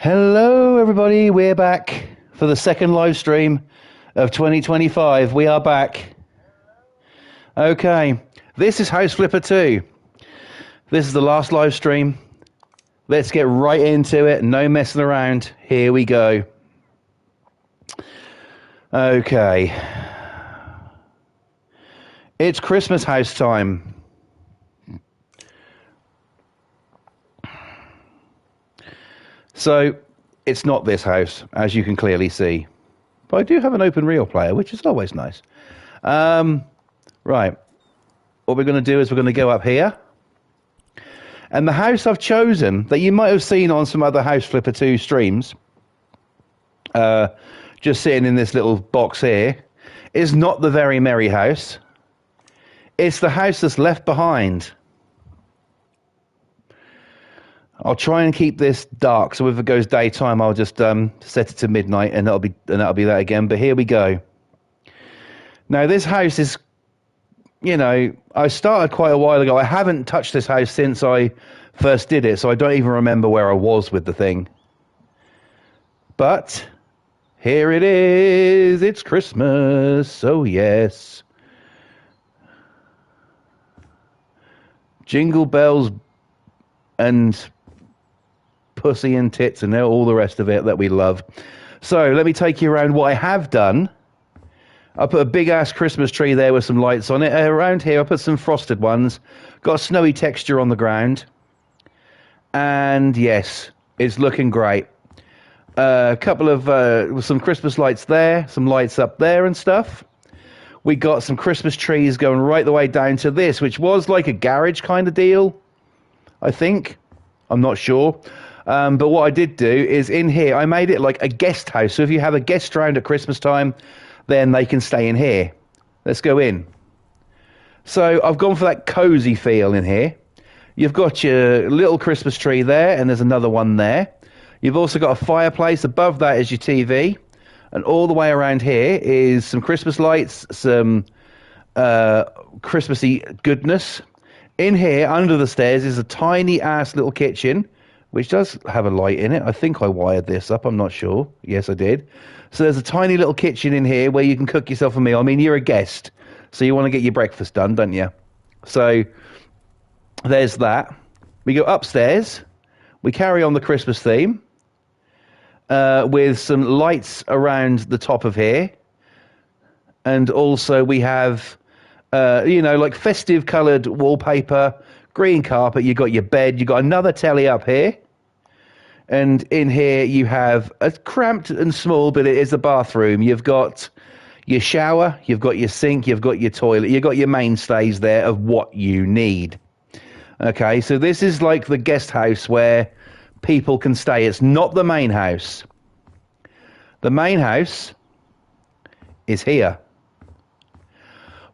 Hello, everybody. We're back for the second live stream of 2025. We are back. Okay, this is House Flipper 2. This is the last live stream. Let's get right into it. No messing around. Here we go. Okay. It's Christmas house time. So, it's not this house, as you can clearly see. But I do have an open reel player, which is always nice. Right. What we're going to do is we're going to go up here. And the house I've chosen, that you might have seen on some other House Flipper 2 streams, just sitting in this little box here, is not the Very Merry House. It's the house that's left behind. I'll try and keep this dark, so if it goes daytime, I'll just set it to midnight, and that'll be that again. But here we go. Now, this house is, you know, I started quite a while ago. I haven't touched this house since I first did it, so I don't even remember where I was with the thing. But here it is. It's Christmas. Oh, yes. Jingle bells and pussy and tits and all the rest of it that we love. So let me take you around what I have done. I put a big ass Christmas tree there with some lights on it. Around here I put some frosted ones. Got a snowy texture on the ground. And yes, it's looking great. A couple of some Christmas lights there, some lights up there and stuff. We got some Christmas trees going right the way down to this, which was like a garage kind of deal, I think. I'm not sure. But what I did do is in here, I made it like a guest house. So if you have a guest around at Christmas time, then they can stay in here. Let's go in. So I've gone for that cozy feel in here. You've got your little Christmas tree there, and there's another one there. You've also got a fireplace. Above that is your TV. And all the way around here is some Christmas lights, some Christmassy goodness. In here, under the stairs, is a tiny-ass little kitchen, which does have a light in it. I think I wired this up. I'm not sure. Yes, I did. So there's a tiny little kitchen in here where you can cook yourself a meal. I mean, you're a guest, so you want to get your breakfast done, don't you? So there's that. We go upstairs. We carry on the Christmas theme with some lights around the top of here. And also we have, like festive coloured wallpaper, green carpet. You got your bed. You got another telly up here. And in here you have a cramped and small, but it is a bathroom. You've got your shower, you've got your sink, you've got your toilet, you've got your mainstays there of what you need. Okay, so this is like the guest house where people can stay. It's not the main house. The main house is here.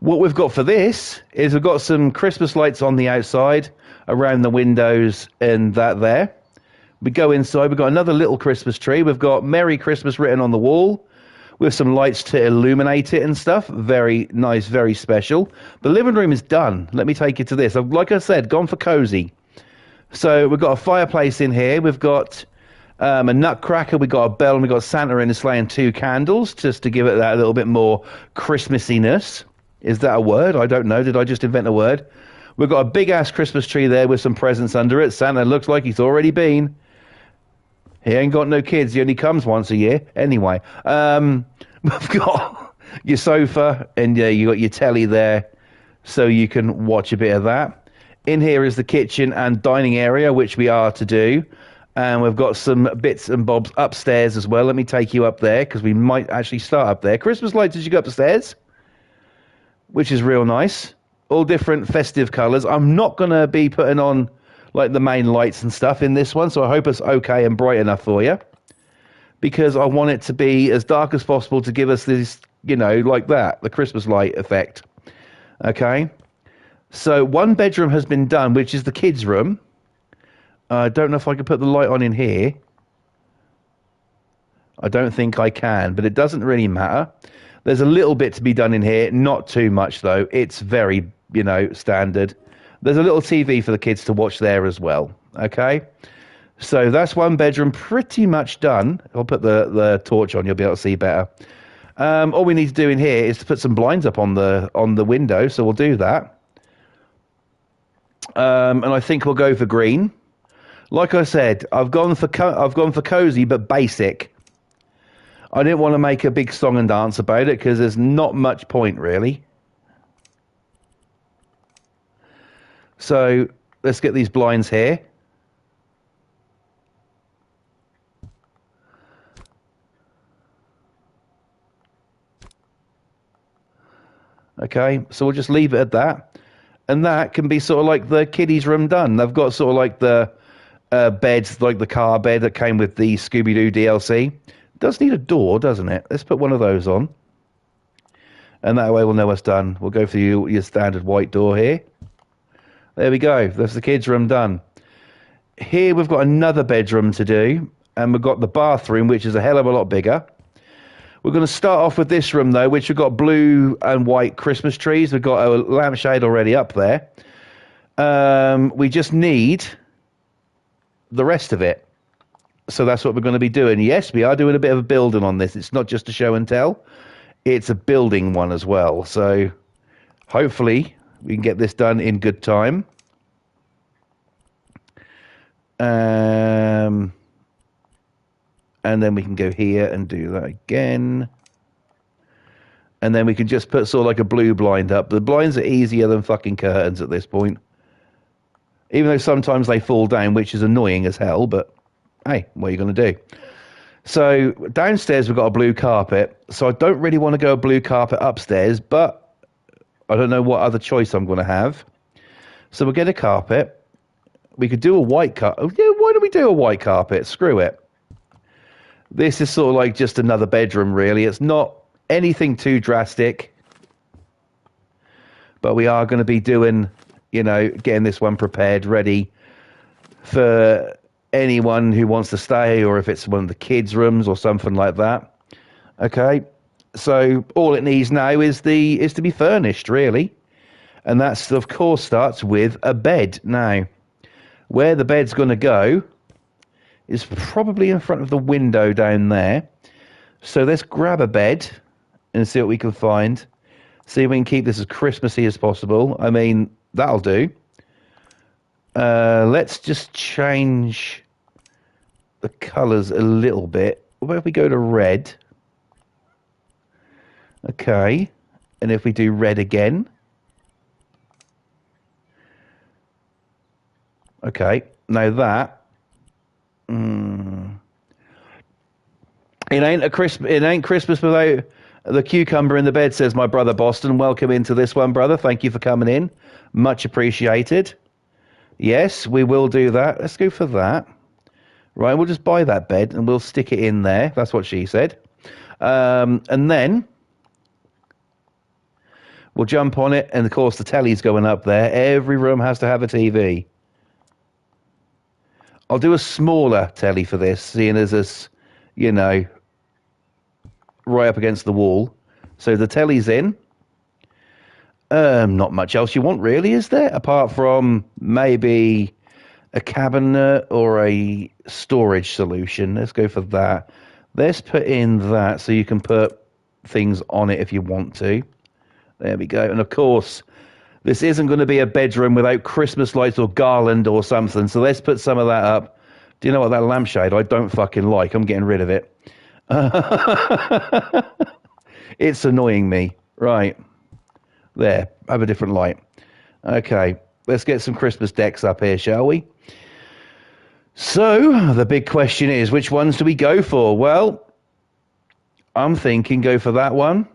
What we've got for this is we've got some Christmas lights on the outside, around the windows and that there. We go inside, we've got another little Christmas tree. We've got Merry Christmas written on the wall with some lights to illuminate it and stuff. Very nice, very special. The living room is done. Let me take you to this. Like I said, gone for cozy. So we've got a fireplace in here. We've got a nutcracker. We've got a bell, and we've got Santa in a sleigh and 2 candles just to give it that a little bit more Christmassiness. Is that a word? I don't know. Did I just invent a word? We've got a big-ass Christmas tree there with some presents under it. Santa looks like he's already been. He ain't got no kids. He only comes once a year. Anyway, we've got your sofa, and you got your telly there, so you can watch a bit of that. In here is the kitchen and dining area, which we are to do. And we've got some bits and bobs upstairs as well. Let me take you up there, because we might actually start up there. Christmas lights as you go upstairs, which is real nice. All different festive colours. I'm not going to be putting on like the main lights and stuff in this one, so I hope it's okay and bright enough for you, because I want it to be as dark as possible to give us this, like that, the Christmas light effect. Okay, so one bedroom has been done, which is the kids' room. I don't know if I can put the light on in here. I don't think I can, but it doesn't really matter. There's a little bit to be done in here, not too much though. It's very, standard. There's a little TV for the kids to watch there as well. Okay, So that's one bedroom pretty much done. I'll put the torch on, you'll be able to see better. All we need to do in here is to put some blinds up on the window, so we'll do that. And I think we'll go for green. Like I said, I've gone for cozy but basic. I didn't want to make a big song and dance about it because there's not much point really. So let's get these blinds here. Okay, so we'll just leave it at that. And that can be sort of like the kiddies' room done. They've got sort of like the beds, like the car bed that came with the Scooby-Doo DLC. It does need a door, doesn't it? Let's put one of those on. And that way we'll know what's done. We'll go for your standard white door here. There we go. That's the kids' room done. Here we've got another bedroom to do. And we've got the bathroom, which is a hell of a lot bigger. We're going to start off with this room, though, which we've got blue and white Christmas trees. We've got a lampshade already up there. We just need the rest of it. So that's what we're going to be doing. Yes, we are doing a bit of a building on this. It's not just a show and tell. It's a building one as well. So hopefully we can get this done in good time. And then we can go here and do that again. And then we can just put sort of like a blue blind up. The blinds are easier than fucking curtains at this point. Even though sometimes they fall down, which is annoying as hell, but hey, what are you going to do? So downstairs we've got a blue carpet. So I don't really want to go a blue carpet upstairs, but I don't know what other choice I'm going to have. So we'll get a carpet. We could do a white carpet. Yeah, why don't we do a white carpet? Screw it. This is sort of like just another bedroom, really. It's not anything too drastic. But we are going to be doing, you know, getting this one prepared, ready for anyone who wants to stay, or if it's one of the kids' rooms or something like that. Okay, so all it needs now is to be furnished, really. And that's, of course, starts with a bed. Now, where the bed's going to go is probably in front of the window down there. So let's grab a bed and see what we can find. See if we can keep this as Christmassy as possible. I mean, that'll do. Let's just change the colours a little bit. What if we go to red? Okay. And if we do red again? Okay. Now that... It ain't Christmas without the cucumber in the bed, says my brother Boston. Welcome into this one, brother. Thank you for coming in. Much appreciated. Yes, we will do that. Let's go for that. Right, we'll just buy that bed and we'll stick it in there. That's what she said. And then we'll jump on it. And, of course, the telly's going up there. Every room has to have a TV. I'll do a smaller telly for this, seeing as this, you know, right up against the wall. So the telly's in. Not much else you want, really, is there? Apart from maybe a cabinet or a storage solution. Let's go for that. Let's put in that so you can put things on it if you want to. There we go. And, of course, this isn't going to be a bedroom without Christmas lights or garland or something. So let's put some of that up. Do you know what? That lampshade I don't fucking like. I'm getting rid of it. It's annoying me. Right. There. Have a different light. Okay. Let's get some Christmas decks up here, shall we? So, the big question is, which ones do we go for? Well, I'm thinking go for that one.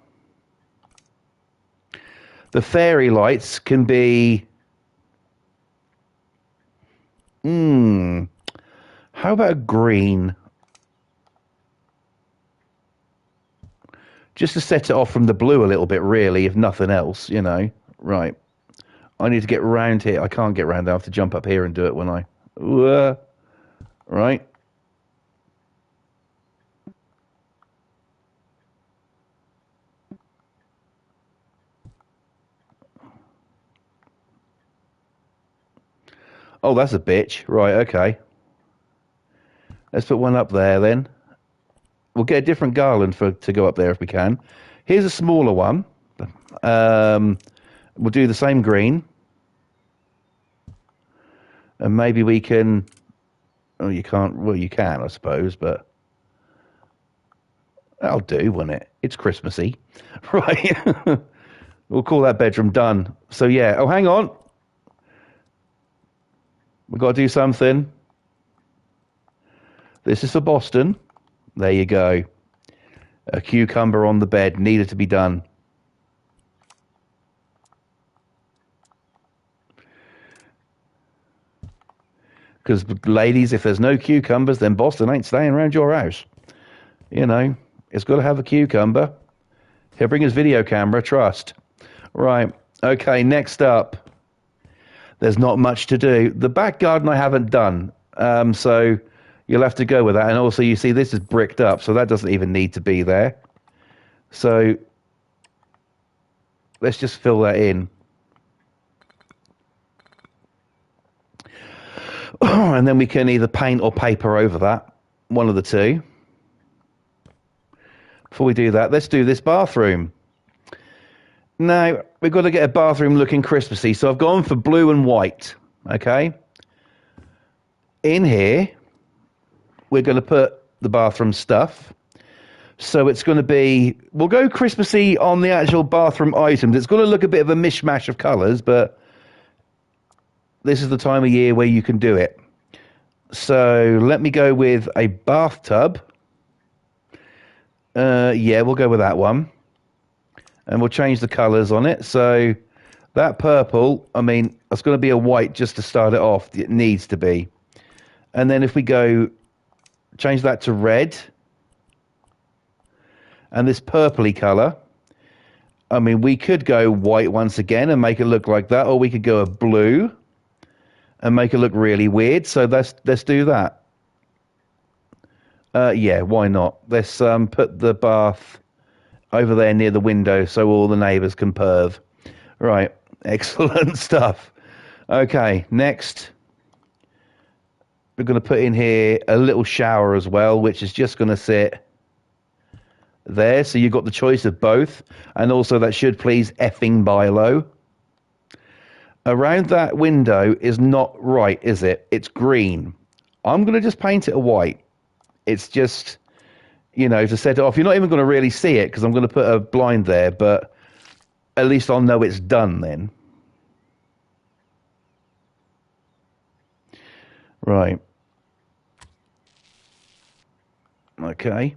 The fairy lights can be... How about a green? Just to set it off from the blue a little bit, really, if nothing else, you know. Right. I need to get round here. I can't get round. I have to jump up here and do it when I... Right. Oh, that's a bitch. Right, okay. Let's put one up there then. We'll get a different garland to go up there if we can. Here's a smaller one. We'll do the same green. And maybe we can... Oh, you can't... Well, you can, I suppose, but... That'll do, won't it? It's Christmassy. Right. We'll call that bedroom done. So, yeah. Oh, hang on. We've got to do something. This is for Boston. There you go. A cucumber on the bed needed to be done. Because, ladies, if there's no cucumbers, then Boston ain't staying around your house. You know, it's got to have a cucumber. He'll bring his video camera, trust. Right. Okay, next up. There's not much to do. The back garden I haven't done. So you'll have to go with that. And also, you see, this is bricked up, so that doesn't even need to be there. So let's just fill that in. And then we can either paint or paper over that. One of the two. Before we do that, let's do this bathroom. Now, we've got to get a bathroom looking Christmassy, so I've gone for blue and white, okay? In here, we're going to put the bathroom stuff. So it's going to be... We'll go Christmassy on the actual bathroom items. It's going to look a bit of a mishmash of colours, but this is the time of year where you can do it. So let me go with a bathtub. Yeah, we'll go with that one. And we'll change the colours on it. So that purple, I mean, it's going to be a white just to start it off. It needs to be. And then if we go, change that to red. And this purpley colour, I mean, we could go white once again and make it look like that. Or we could go a blue and make it look really weird. So let's do that. Yeah, why not? Let's put the bath over there near the window so all the neighbours can perv. Right, excellent stuff. Okay, next. We're going to put in here a little shower as well, which is just going to sit there. So you've got the choice of both. And also that should please effing buy low. Around that window is not right, is it? It's green. I'm going to just paint it a white. It's just, you know, to set it off. You're not even going to really see it because I'm going to put a blind there, but at least I'll know it's done then. Right. Okay.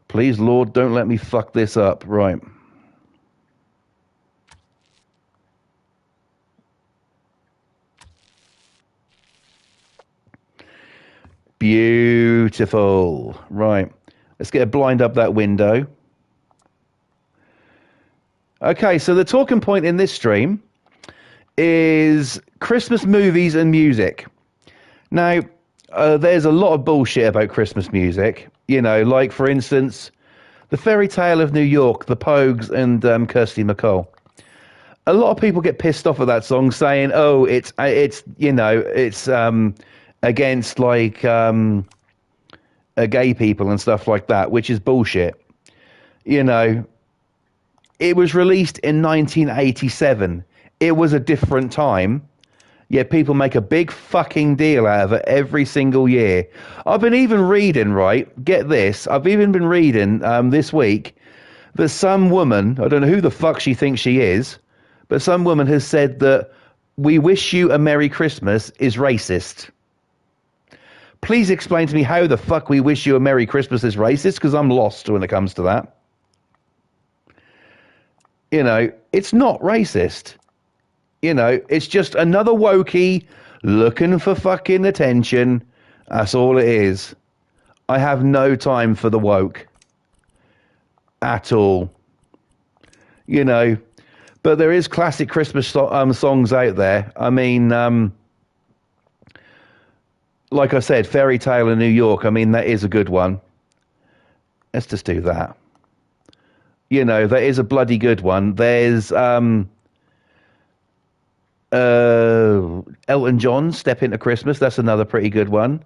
Please, Lord, don't let me fuck this up. Right. Beautiful. Right. Let's get a blind up that window. Okay, so the talking point in this stream is Christmas movies and music. Now, there's a lot of bullshit about Christmas music. You know, like, for instance, The Fairy Tale of New York, The Pogues and Kirsty MacColl. A lot of people get pissed off at that song saying, oh, it's you know, it's against, like, gay people and stuff like that, which is bullshit. You know, it was released in 1987. It was a different time. Yet people make a big fucking deal out of it every single year. I've been even reading, right? Get this. I've even been reading this week that some woman, I don't know who the fuck she thinks she is, but some woman has said that "We wish you a Merry Christmas" is racist. Please explain to me how the fuck "We wish you a Merry Christmas" is racist, because I'm lost when it comes to that. You know, it's not racist. You know, it's just another wokey looking for fucking attention. That's all it is. I have no time for the woke. At all. You know, but there is classic Christmas songs out there. I mean, like I said, Fairy Tale of New York. I mean, that is a good one. Let's just do that. You know, that is a bloody good one. There's Elton John, Step Into Christmas. That's another pretty good one.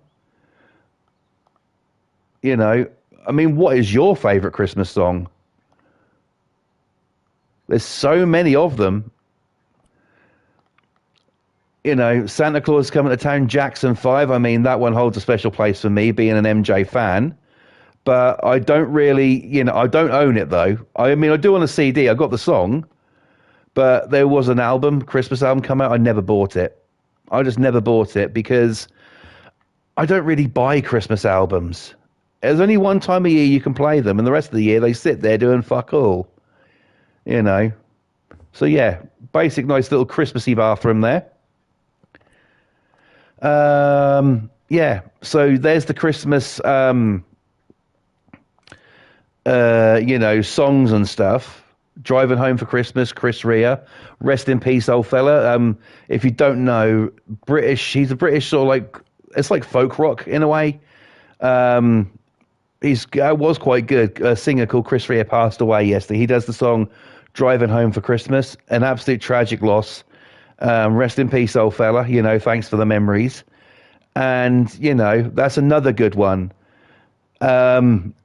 You know, I mean, what is your favorite Christmas song? There's so many of them. You know, Santa Claus is Coming to Town, Jackson 5. I mean, that one holds a special place for me, being an MJ fan. But I don't really, you know, I don't own it though. I mean, I do on a CD. I got the song, but there was an album, Christmas album come out. I never bought it. I just never bought it because I don't really buy Christmas albums. There's only one time a year you can play them, and the rest of the year they sit there doing fuck all. You know. So yeah, basic nice little Christmassy bathroom there. Yeah, so there's the Christmas you know, songs and stuff. Driving Home for Christmas, Chris Rea. Rest in peace, old fella. If you don't know, he's a British sort of like, it's like folk rock in a way. Was quite good. A singer called Chris Rea passed away yesterday. He does the song Driving Home for Christmas. An absolute tragic loss. Rest in peace, old fella. You know, thanks for the memories. And, you know, that's another good one.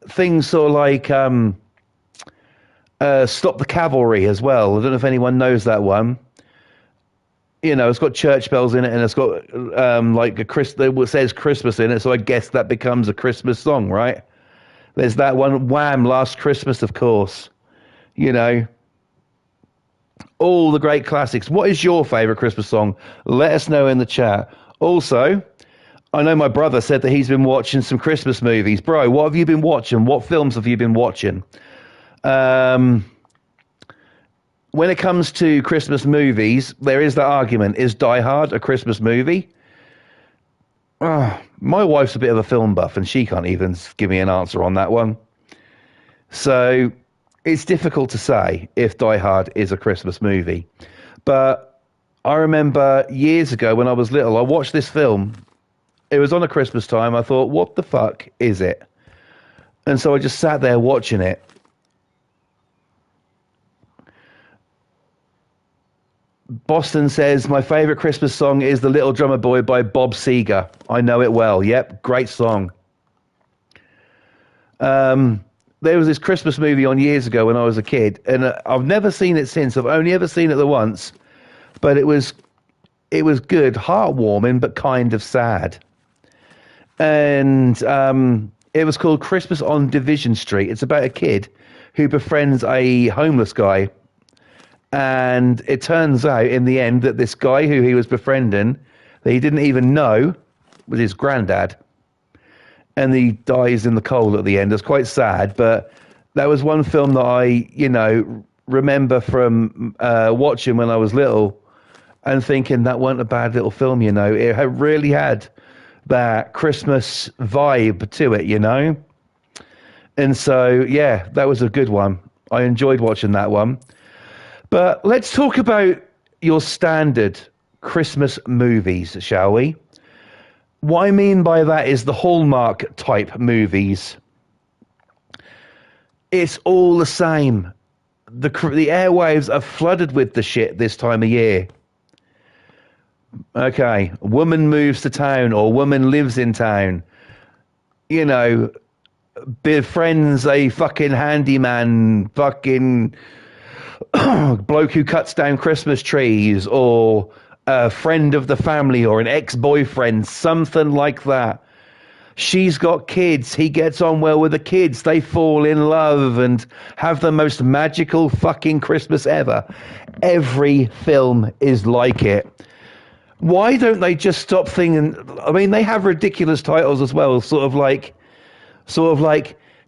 Things sort of like Stop the Cavalry as well. I don't know if anyone knows that one. You know, it's got church bells in it, and it's got like it says Christmas in it, so I guess that becomes a Christmas song, right? There's that one, Wham! Last Christmas, of course. You know, all the great classics. What is your favourite Christmas song? Let us know in the chat. Also, I know my brother said that he's been watching some Christmas movies. Bro, what have you been watching? What films have you been watching? When it comes to Christmas movies, there is that argument. Is Die Hard a Christmas movie? My wife's a bit of a film buff, and she can't even give me an answer on that one. So it's difficult to say if Die Hard is a Christmas movie. But I remember years ago when I was little, I watched this film. It was on a Christmas time. I thought, what the fuck is it? And so I just sat there watching it. Boston says, my favorite Christmas song is The Little Drummer Boy by Bob Seger. I know it well. Yep, great song. There was this Christmas movie on years ago when I was a kid, and I've never seen it since. I've only ever seen it the once, but it was good, heartwarming, but kind of sad. And it was called Christmas on Division Street. It's about a kid who befriends a homeless guy. And it turns out in the end that this guy who he was befriending, that he didn't even know, was his granddad. And he dies in the cold at the end. It's quite sad, but that was one film that I, you know, remember from watching when I was little and thinking that wasn't a bad little film, you know. It really had that Christmas vibe to it, you know. And so, yeah, that was a good one. I enjoyed watching that one. But let's talk about your standard Christmas movies, shall we? What I mean by that is the Hallmark type movies. It's all the same. The airwaves are flooded with the shit this time of year. Okay, woman moves to town or woman lives in town. You know, befriends a fucking handyman, fucking bloke who cuts down Christmas trees, or a friend of the family, or an ex-boyfriend, something like that. She's got kids. He gets on well with the kids. They fall in love and have the most magical fucking Christmas ever. Every film is like it. Why don't they just stop thinking? I mean, they have ridiculous titles as well, sort of like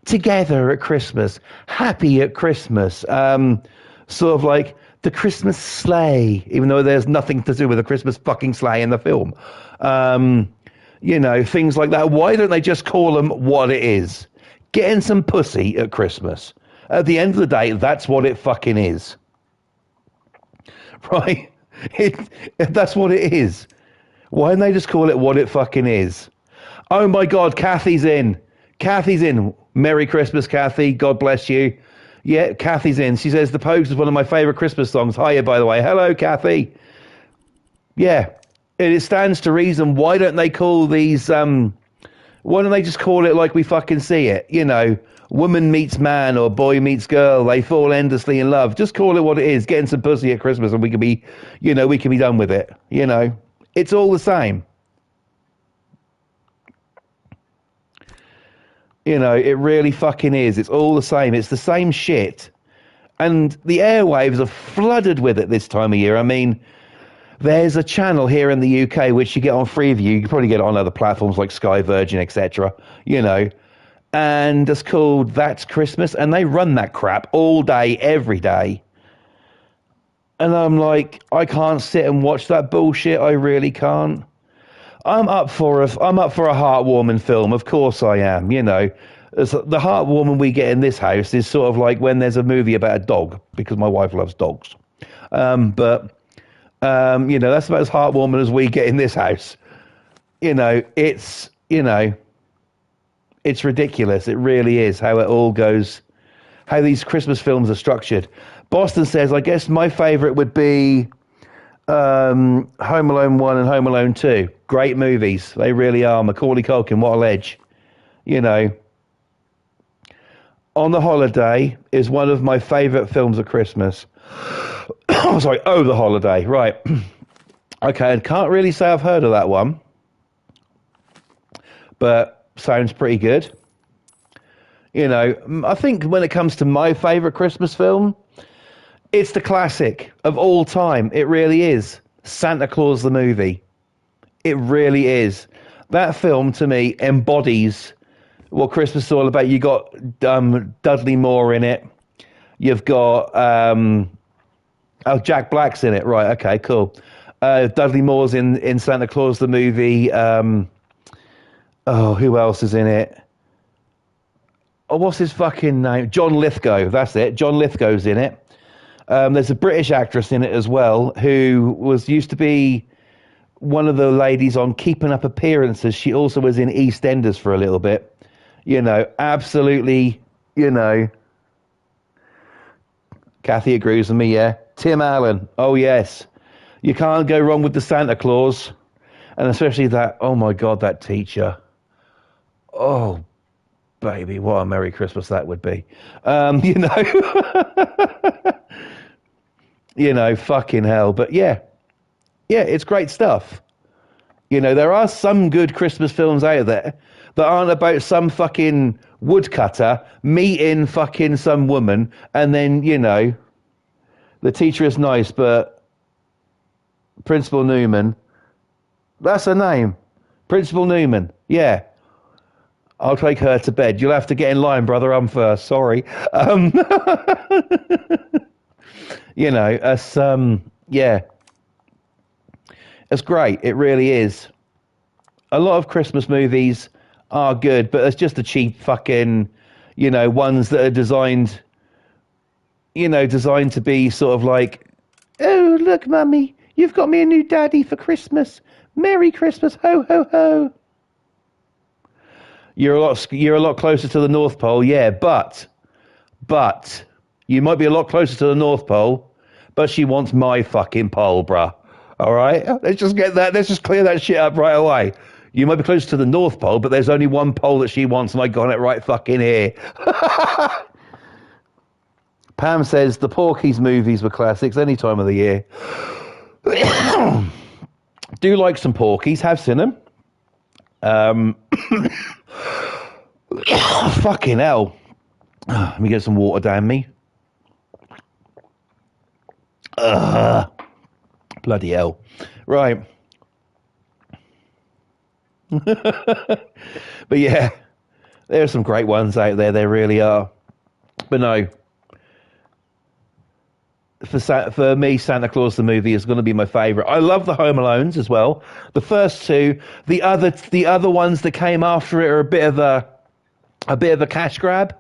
Together at Christmas, Happy at Christmas, sort of like The Christmas Sleigh, even though there's nothing to do with the Christmas fucking sleigh in the film. You know, things like that. Why don't they just call them what it is? Getting some pussy at Christmas. At the end of the day, that's what it fucking is. Right? That's what it is. Why don't they just call it what it fucking is? Oh my God, Kathy's in. Kathy's in. Merry Christmas, Kathy. God bless you. Yeah, Kathy's in. She says the Pogues is one of my favourite Christmas songs. Hiya, by the way. Hello, Kathy. Yeah, it stands to reason. Why don't they call these? Why don't they just call it like we fucking see it? You know, woman meets man or boy meets girl. They fall endlessly in love. Just call it what it is. Getting some pussy at Christmas, and we can be, we can be done with it. You know, it's all the same. You know, it really fucking is. It's all the same. It's the same shit. And the airwaves are flooded with it this time of year. I mean, there's a channel here in the UK which you get on Freeview. You can probably get it on other platforms like Sky, Virgin, etc. And it's called That's Christmas, and they run that crap all day, every day. And I'm like, I can't sit and watch that bullshit. I really can't. I'm up for a heartwarming film. Of course I am. The heartwarming we get in this house is sort of like when there's a movie about a dog, because my wife loves dogs. That's about as heartwarming as we get in this house. It's ridiculous. It really is how it all goes, how these Christmas films are structured. Boston says, I guess my favorite would be Home Alone 1 and Home Alone 2. Great movies. They really are. Macaulay Culkin, what a ledge. On the Holiday is one of my favorite films of Christmas. Oh, sorry. Oh, The Holiday. Right. Okay. I can't really say I've heard of that one, but sounds pretty good. I think when it comes to my favorite Christmas film, it's the classic of all time. It really is. Santa Claus the movie. It really is. That film, to me, embodies what Christmas is all about. You got Dudley Moore in it. You've got Jack Black's in it. Right. Okay. Cool. Dudley Moore's in Santa Claus the movie. Who else is in it? Oh, what's his fucking name? John Lithgow. That's it. John Lithgow's in it. There's a British actress in it as well who used to be one of the ladies on Keeping Up Appearances. She also was in EastEnders for a little bit. Absolutely, Kathy agrees with me, yeah. Tim Allen, oh yes. You can't go wrong with the Santa Claus. And especially that, oh my God, that teacher. Oh, baby, what a Merry Christmas that would be. Fucking hell. But yeah, it's great stuff. There are some good Christmas films out there that aren't about some fucking woodcutter meeting fucking some woman and then, the teacher is nice, but Principal Newman, that's her name. Principal Newman, yeah. I'll take her to bed. You'll have to get in line, brother. I'm first. Sorry. It's great. It really is. A lot of Christmas movies are good, but it's just the cheap fucking, ones that are designed to be sort of like, oh, look, mummy, you've got me a new daddy for Christmas. Merry Christmas, ho, ho, ho. You're a lot closer to the North Pole, yeah, but you might be a lot closer to the North Pole, but she wants my fucking pole, bruh. All right? Let's just clear that shit up right away. You might be closer to the North Pole, but there's only one pole that she wants, and I got it right fucking here. Pam says the Porky's movies were classics any time of the year. Do like some Porky's, have seen them. Fucking hell. Let me get some water down me. Bloody hell. Right. But yeah, there are some great ones out there. There really are. But no. For me, Santa Claus the movie is going to be my favorite. I love the Home Alones as well. The first two, the other ones that came after it are a bit of a cash grab.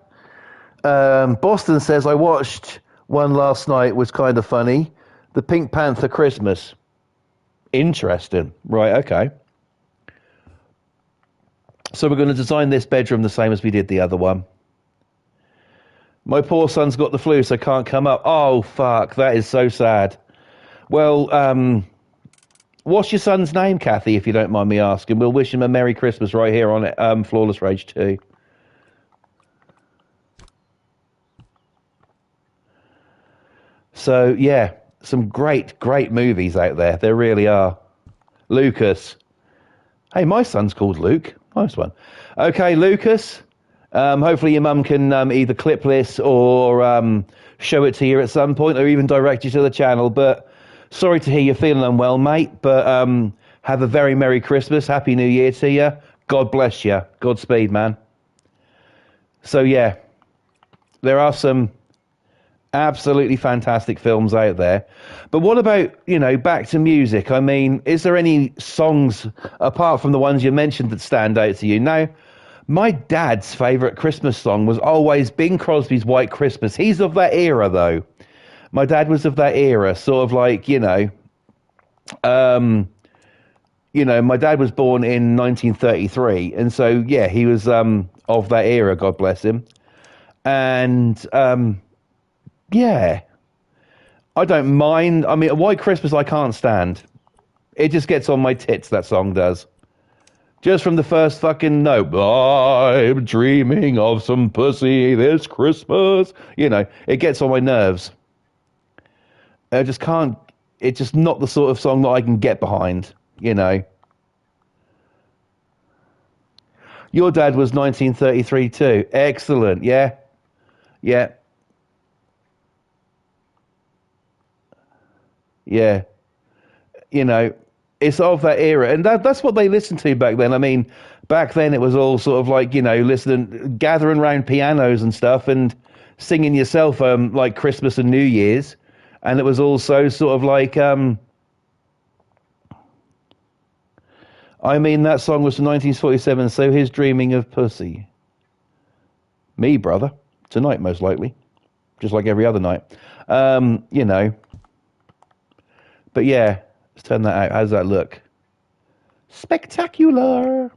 Boston says I watched one last night, was kind of funny. The Pink Panther Christmas. Interesting. Right, okay. So we're going to design this bedroom the same as we did the other one. My poor son's got the flu, so can't come up. Oh, fuck. That is so sad. Well, what's your son's name, Kathy, if you don't mind me asking? We'll wish him a Merry Christmas right here on Flawless Rage 2. So, yeah, some great, great movies out there. There really are. Lucas. Hey, my son's called Luke. Nice one. Okay, Lucas. Hopefully your mum can either clip this or show it to you at some point or even direct you to the channel. But sorry to hear you're feeling unwell, mate. But have a very Merry Christmas. Happy New Year to you. God bless you. Godspeed, man. So, yeah, there are some absolutely fantastic films out there. But what about, back to music? I mean, is there any songs, apart from the ones you mentioned, that stand out to you? Now, my dad's favourite Christmas song was always Bing Crosby's White Christmas. He's of that era, though. My dad was of that era, sort of like, my dad was born in 1933, and so, yeah, he was of that era, God bless him. And, yeah, I don't mind. I mean, White Christmas I can't stand. It just gets on my tits, that song does. Just from the first fucking note. I'm dreaming of some pussy this Christmas. It gets on my nerves. I just can't. It's just not the sort of song that I can get behind, Your dad was 1933 too. Excellent. Yeah. Yeah. Yeah. It's of that era, and that's what they listened to back then. I mean, back then it was all sort of like, listening, gathering around pianos and stuff and singing yourself like Christmas and New Year's, and it was also sort of like I mean, that song was from 1947, so he's dreaming of pussy. Me, brother. Tonight, most likely. Just like every other night. But yeah, let's turn that out. How does that look? Spectacular.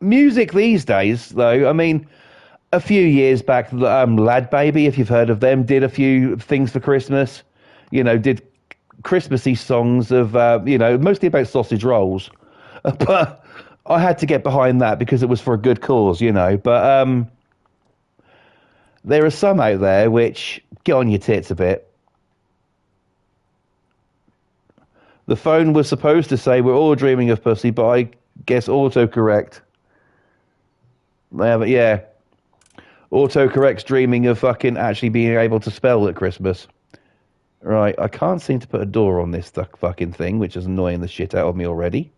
Music these days, though, I mean, a few years back, Lad Baby, if you've heard of them, did a few things for Christmas. Did Christmassy songs of, mostly about sausage rolls. But I had to get behind that because it was for a good cause, But there are some out there which get on your tits a bit. The phone was supposed to say we're all dreaming of pussy, but I guess autocorrect. Yeah. Autocorrect's dreaming of fucking actually being able to spell at Christmas. Right, I can't seem to put a door on this fucking thing, which is annoying the shit out of me already.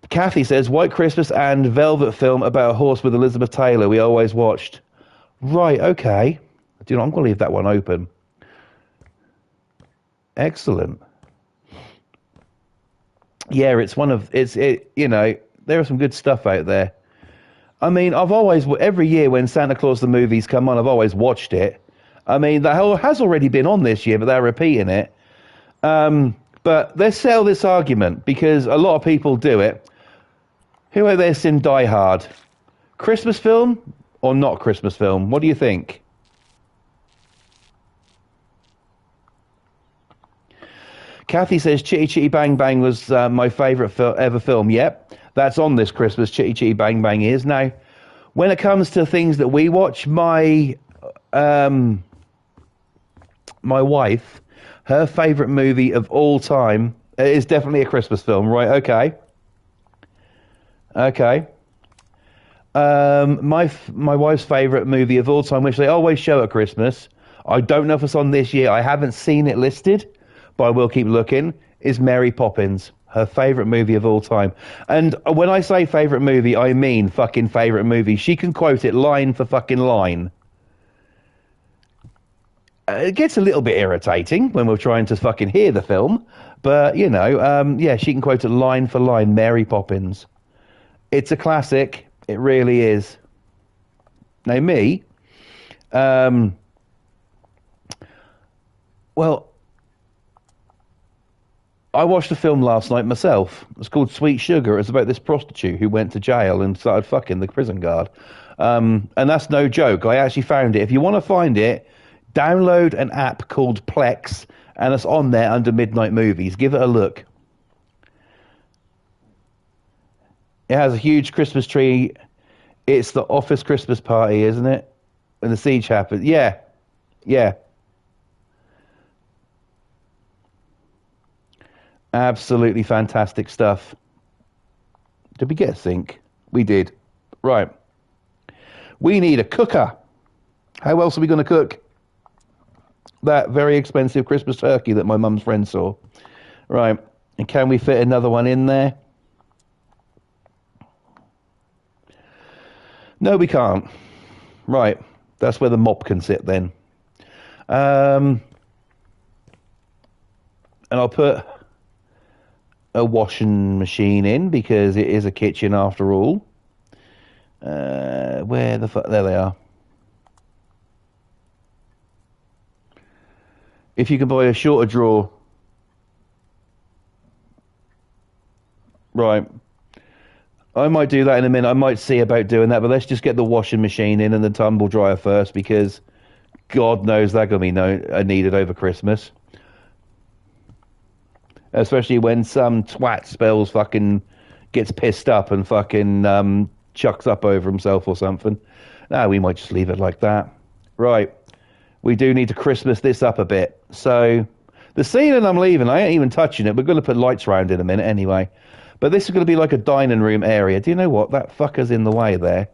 Kathy says, White Christmas and Velvet film about a horse with Elizabeth Taylor we always watched. Right, okay. I'm going to leave that one open. Excellent. Yeah, there are some good stuff out there. I mean, every year when Santa Claus the movies come on, I've always watched it. I mean, that has already been on this year, but they're repeating it. But let's settle this argument because a lot of people do it. Who out there's seen Die Hard? Christmas film or not Christmas film? What do you think? Kathy says Chitty Chitty Bang Bang was my favourite ever film. Yep, that's on this Christmas. Chitty Chitty Bang Bang is. Now, when it comes to things that we watch, my wife, her favourite movie of all time is definitely a Christmas film. Right? Okay. My wife's favourite movie of all time, which they always show at Christmas. I don't know if it's on this year. I haven't seen it listed, but I will keep looking, is Mary Poppins, her favourite movie of all time. And when I say favourite movie, I mean fucking favourite movie. She can quote it line for fucking line. It gets a little bit irritating when we're trying to fucking hear the film, but, yeah, she can quote it line for line, Mary Poppins. It's a classic. It really is. Now, me, well, I watched a film last night myself. It's called Sweet Sugar. It's about this prostitute who went to jail and started fucking the prison guard. And that's no joke. I actually found it. If you want to find it, download an app called Plex, and it's on there under Midnight Movies. Give it a look. It has a huge Christmas tree. It's the office Christmas party, isn't it? When the siege happened. Yeah. Yeah. Absolutely fantastic stuff. Did we get a sink? We did. Right. We need a cooker. How else are we going to cook that very expensive Christmas turkey that my mum's friend saw? Right. And can we fit another one in there? No, we can't. Right. That's where the mop can sit then. And I'll put a washing machine in because it is a kitchen after all. Where the fuck? There they are. If you can buy a shorter drawer. Right. I might do that in a minute. I might see about doing that, but let's just get the washing machine in and the tumble dryer first because God knows they're going to be needed over Christmas. Especially when some twat spells fucking gets pissed up and fucking chucks up over himself or something. No, we might just leave it like that. Right. We do need to Christmas this up a bit. So the ceiling I'm leaving, I ain't even touching it. We're going to put lights around in a minute anyway. But this is going to be like a dining room area. Do you know what? That fucker's in the way there.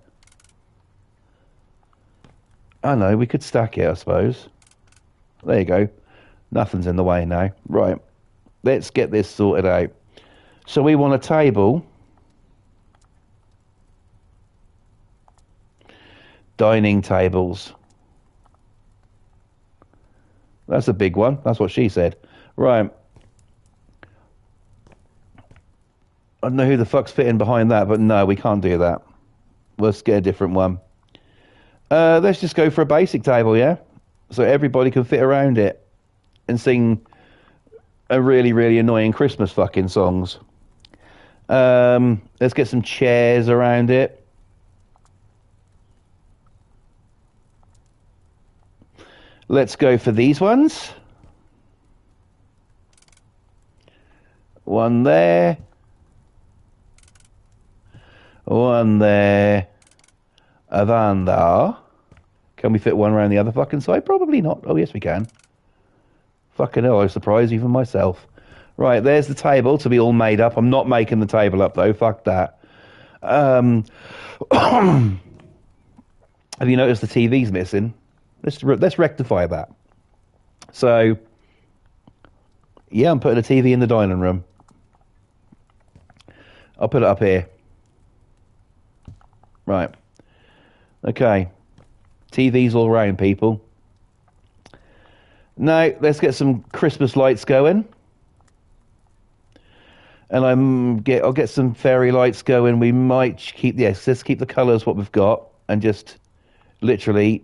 I know, we could stack it, I suppose. There you go. Nothing's in the way now. Right. Let's get this sorted out. So we want a table. Dining tables. That's a big one. That's what she said. Right. I don't know who the fuck's fitting behind that, but no, we can't do that. Let's get a different one. Let's just go for a basic table, yeah? So everybody can fit around it and sing a really, really annoying Christmas fucking songs. Let's get some chairs around it. Let's go for these ones. One there. One there. A van there. Can we fit one around the other fucking side? Probably not. Oh, yes, we can. Fucking hell, I surprise even myself. Right, there's the table to be all made up. I'm not making the table up, though. Fuck that. Have you noticed the TV's missing? Let's rectify that. So, yeah, I'm putting a TV in the dining room. I'll put it up here. Right. Okay. TVs all around, people. Now, let's get some Christmas lights going. And I'll get some fairy lights going. We might keep, yes, let's keep the colours what we've got and just literally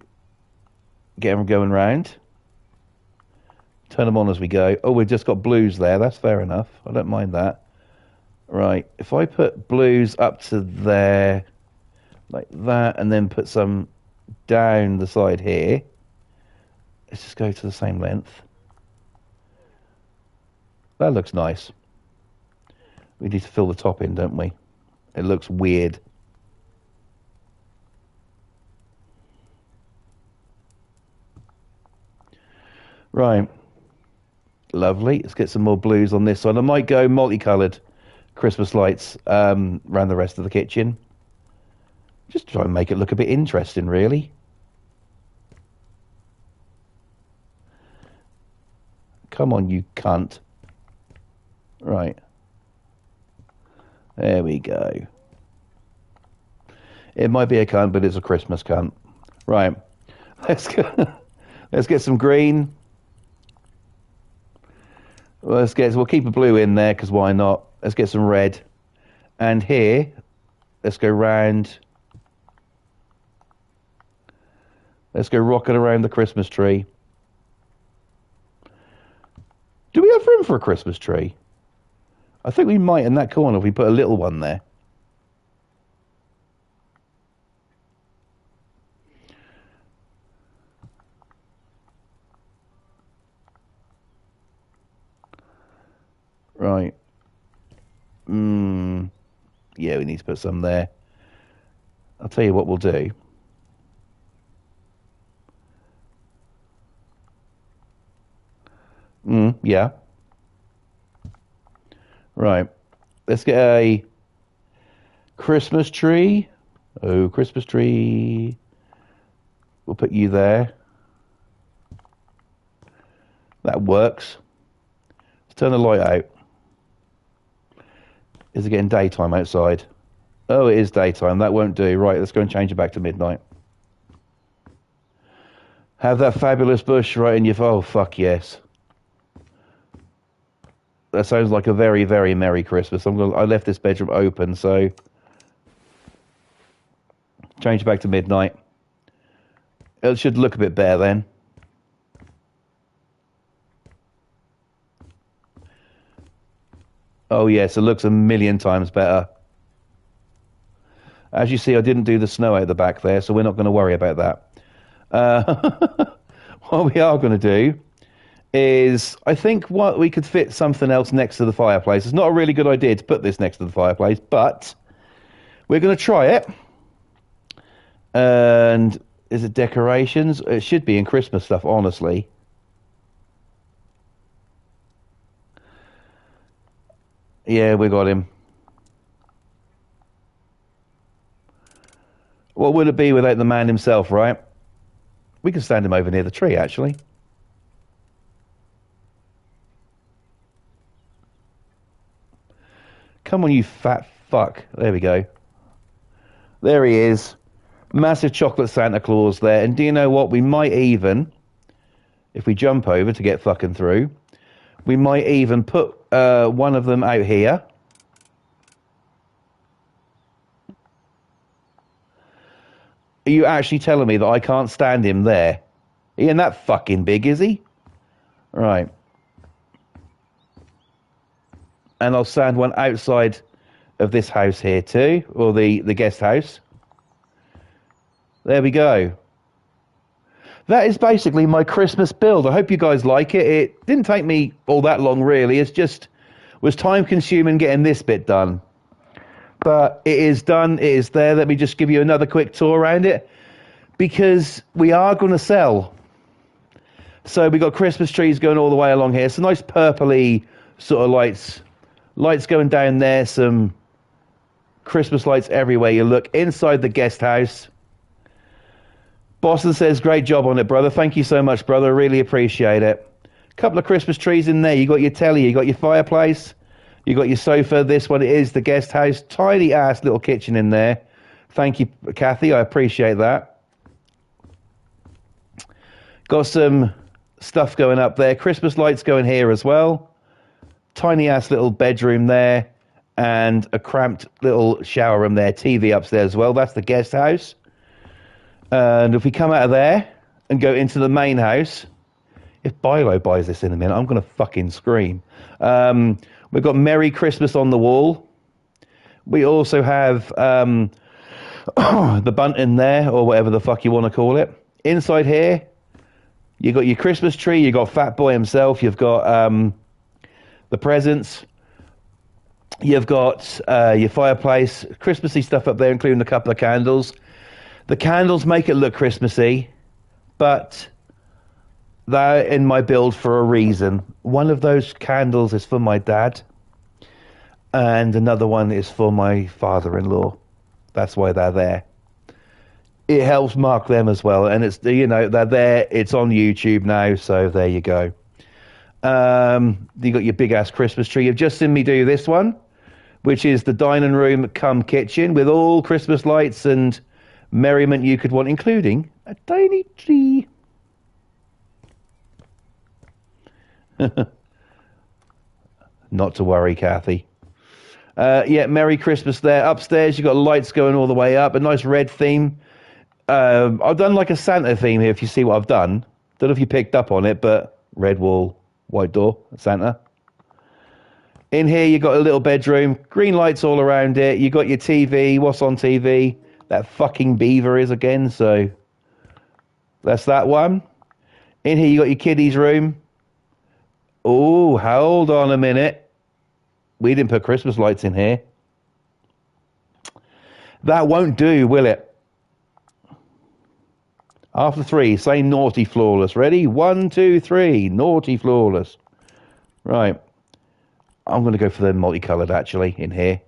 get them going round. Turn them on as we go. Oh, we've just got blues there. That's fair enough. I don't mind that. Right. If I put blues up to there, like that, and then put some down the side here. Let's just go to the same length. That looks nice. We need to fill the top in, don't we? It looks weird. Right. Lovely. Let's get some more blues on this side. I might go multicoloured Christmas lights around the rest of the kitchen. Just try and make it look a bit interesting, really. Come on, you cunt. Right. There we go. It might be a cunt, but it's a Christmas cunt. Right. Let's get some green. We'll keep a blue in there, because why not? Let's get some red. And here, let's go round. Let's go rocking around the Christmas tree. Do we have room for a Christmas tree? I think we might in that corner if we put a little one there. Right. Yeah, we need to put some there. I'll tell you what we'll do. Yeah. Right. Let's get a Christmas tree. Oh, Christmas tree. We'll put you there. That works. Let's turn the light out. Is it getting daytime outside? Oh, it is daytime. That won't do. Right, let's go and change it back to midnight. Have that fabulous bush right in your... Oh, fuck yes. That sounds like a very, very Merry Christmas. I left this bedroom open, so... Change it back to midnight. It should look a bit better then. Oh, yes, it looks a million times better. As you see, I didn't do the snow out the back there, so we're not going to worry about that. What we are going to do is, I think what we could fit something else next to the fireplace. It's not a really good idea to put this next to the fireplace, but we're going to try it. And is it decorations? It should be in Christmas stuff, honestly. Yeah, we got him. What would it be without the man himself, right? We can stand him over near the tree, actually. Come on, you fat fuck. There we go. There he is. Massive chocolate Santa Claus there. And do you know what? We might even, if we jump over to get fucking through, we might even put one of them out here. Are you actually telling me that I can't stand him there? He ain't that fucking big, is he? Right. And I'll stand one outside of this house here too, or the guest house. There we go. That is basically my Christmas build. I hope you guys like it. It didn't take me all that long, really. It's just was time consuming getting this bit done. But it is done. It is there. Let me just give you another quick tour around it, because we are going to sell. So we got Christmas trees going all the way along here. Some nice purpley sort of lights going down there. Some Christmas lights everywhere you look. Inside the guest house, Boston says, great job on it, brother. Thank you so much, brother. Really appreciate it. Couple of Christmas trees in there. You got your telly, you got your fireplace, you got your sofa. This one is the guest house. Tiny ass little kitchen in there. Thank you, Kathy. I appreciate that. Got some stuff going up there. Christmas lights going here as well. Tiny ass little bedroom there. And a cramped little shower room there. TV upstairs as well. That's the guest house. And if we come out of there and go into the main house, if Bilo buys this in a minute, I'm going to fucking scream. We've got Merry Christmas on the wall. We also have the bunting there, or whatever the fuck you want to call it. Inside here, you got your Christmas tree. You got Fat Boy himself. You've got the presents. You've got your fireplace, Christmassy stuff up there, including a couple of candles. The candles make it look Christmassy, but they're in my build for a reason. One of those candles is for my dad, and another one is for my father-in-law. That's why they're there. It helps mark them as well, and it's, you know, they're there. It's on YouTube now, so there you go. You got your big ass Christmas tree. You've just seen me do this one, which is the dining room cum kitchen with all Christmas lights and merriment you could want, including a tiny tree. Not to worry, Kathy. Yeah, Merry Christmas there. Upstairs, you've got lights going all the way up, a nice red theme. I've done like a Santa theme here, if you see what I've done. Don't know if you picked up on it, but red wall, white door, Santa. In here, you got a little bedroom, green lights all around it. You got your TV. What's on TV? That fucking beaver is again. So that's that one. In here, you got your kiddies' room. Oh, hold on a minute. We didn't put Christmas lights in here. That won't do, will it? After 3, say naughty flawless. Ready? 1, 2, 3. Naughty flawless. Right. I'm going to go for the multicolored actually in here.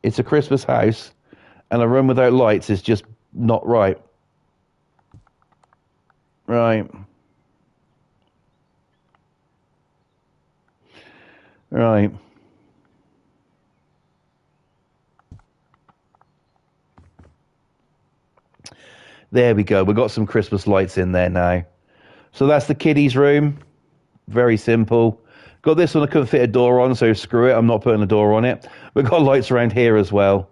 It's a Christmas house, and a room without lights is just not right. Right. Right. There we go. We've got some Christmas lights in there now. So that's the kiddies' room. Very simple. Got this one I couldn't fit a door on, so screw it. I'm not putting a door on it. We've got lights around here as well.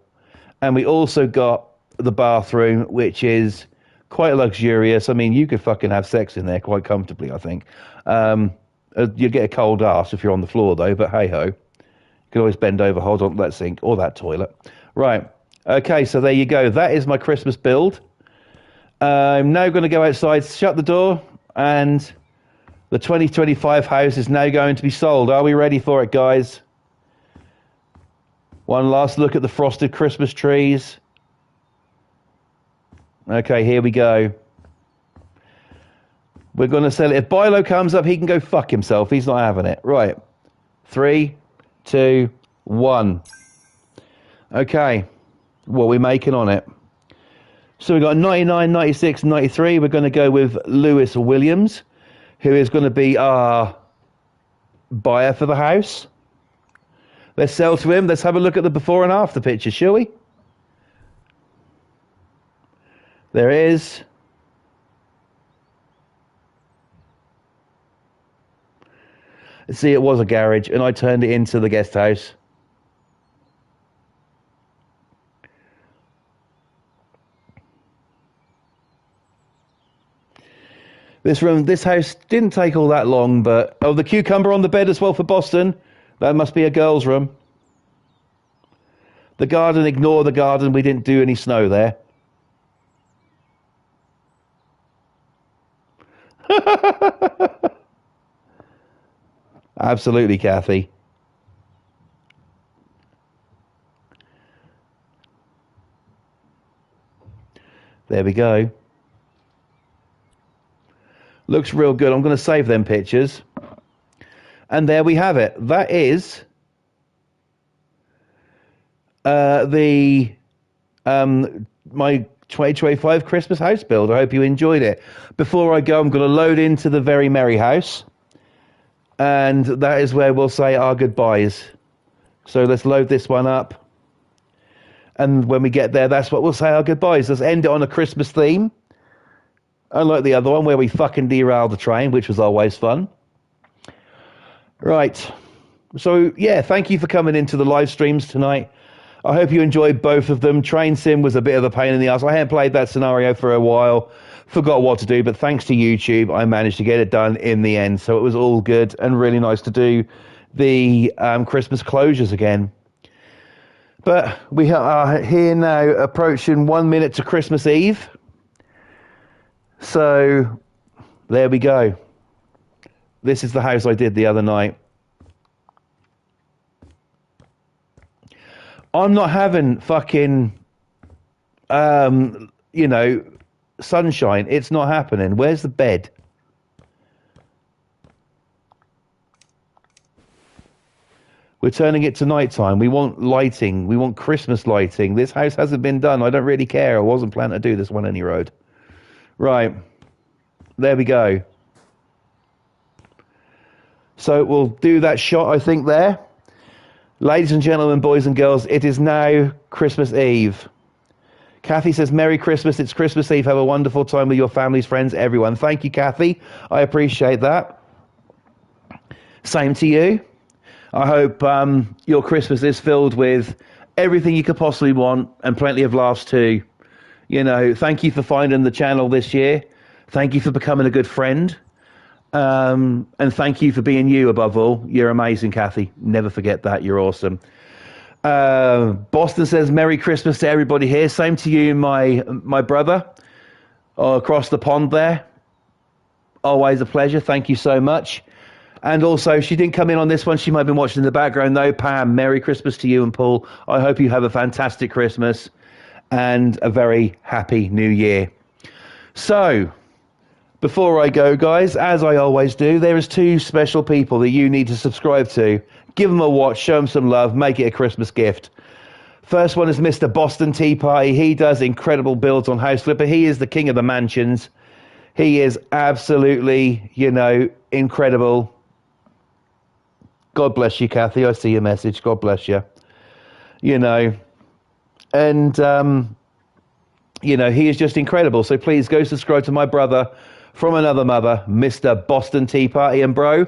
And we also got the bathroom, which is quite luxurious. I mean, you could fucking have sex in there quite comfortably, I think. You get a cold ass if you're on the floor, though, but hey-ho. You can always bend over, hold on to that sink or that toilet. Right. Okay, so there you go. That is my Christmas build. I'm now going to go outside, shut the door, and the 2025 house is now going to be sold. Are we ready for it, guys? One last look at the frosted Christmas trees. Okay, here we go. We're going to sell it. If Bilo comes up, he can go fuck himself. He's not having it. Right. 3, 2, 1. Okay. What are we making on it? So we've got 99, 96, 93. We're going to go with Lewis Williams, who is going to be our buyer for the house. Let's sell to him. Let's have a look at the before and after picture, shall we? There it is. See, it was a garage, and I turned it into the guest house. This house didn't take all that long, but... Oh, the cucumber on the bed as well for Boston. That must be a girl's room. The garden, ignore the garden. We didn't do any snow there. Absolutely, Kathy. There we go. Looks real good. I'm going to save them pictures. And there we have it. That is my 2025 Christmas house build. I hope you enjoyed it. Before I go, I'm going to load into the Very Merry House. And that is where we'll say our goodbyes. So let's load this one up. And when we get there, that's what we'll say our goodbyes. Let's end it on a Christmas theme. Unlike the other one where we fucking derailed the train, which was always fun. Right. So, yeah, thank you for coming into the live streams tonight. I hope you enjoyed both of them. Train Sim was a bit of a pain in the ass. I hadn't played that scenario for a while. Forgot what to do, but thanks to YouTube, I managed to get it done in the end. So it was all good and really nice to do the Christmas closures again. But we are here now approaching 1 minute to Christmas Eve. So there we go. This is the house I did the other night. I'm not having fucking, sunshine. It's not happening. Where's the bed? We're turning it to nighttime. We want lighting. We want Christmas lighting. This house hasn't been done. I don't really care. I wasn't planning to do this one any road. Right. There we go. So we'll do that shot, I think, there. Ladies and gentlemen, boys and girls, it is now Christmas Eve. Kathy says, Merry Christmas. It's Christmas Eve. Have a wonderful time with your families, friends, everyone. Thank you, Kathy. I appreciate that. Same to you. I hope your Christmas is filled with everything you could possibly want and plenty of laughs too. You know, thank you for finding the channel this year. Thank you for becoming a good friend. And thank you for being you above all. You're amazing, Kathy. Never forget that. You're awesome. Boston says Merry Christmas to everybody here. Same to you, my brother, across the pond there. Always a pleasure. Thank you so much. And also, she didn't come in on this one. She might have been watching in the background, though. Pam, Merry Christmas to you and Paul. I hope you have a fantastic Christmas and a very happy New Year. So, before I go, guys, as I always do, there is 2 special people that you need to subscribe to. Give them a watch, show them some love, make it a Christmas gift. First one is Mr. Boston Tea Party. He does incredible builds on House Flipper. He is the king of the mansions. He is absolutely, incredible. God bless you, Kathy. I see your message. God bless you. And, he is just incredible. So please go subscribe to my brother from another mother, Mr. Boston Tea Party. And bro,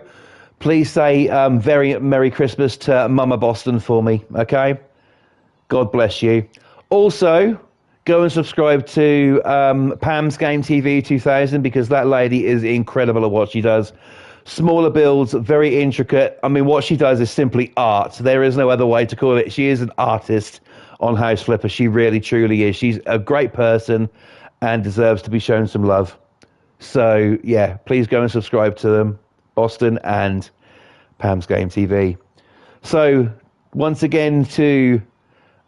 please say very Merry Christmas to Mama Boston for me, okay? God bless you. Also, go and subscribe to Pam's Game TV 2000 because that lady is incredible at what she does. Smaller builds, very intricate. I mean, what she does is simply art. There is no other way to call it. She is an artist on House Flipper. She really, truly is. She's a great person and deserves to be shown some love. So, yeah, please go and subscribe to them, Boston and Pam's Game TV. So, once again to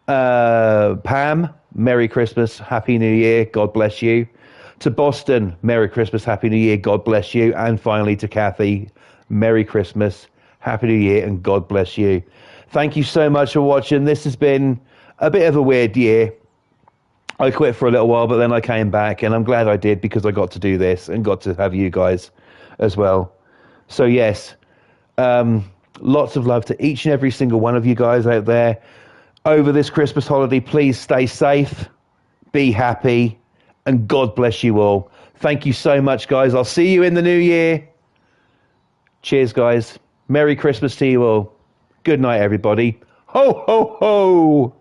Pam, Merry Christmas, Happy New Year, God bless you. To Boston, Merry Christmas, Happy New Year, God bless you. And finally to Kathy, Merry Christmas, Happy New Year, and God bless you. Thank you so much for watching. This has been a bit of a weird year. I quit for a little while, but then I came back, and I'm glad I did because I got to do this and got to have you guys as well. So yes, lots of love to each and every single one of you guys out there. Over this Christmas holiday, please stay safe, be happy, and God bless you all. Thank you so much, guys. I'll see you in the new year. Cheers, guys. Merry Christmas to you all. Good night, everybody. Ho, ho, ho.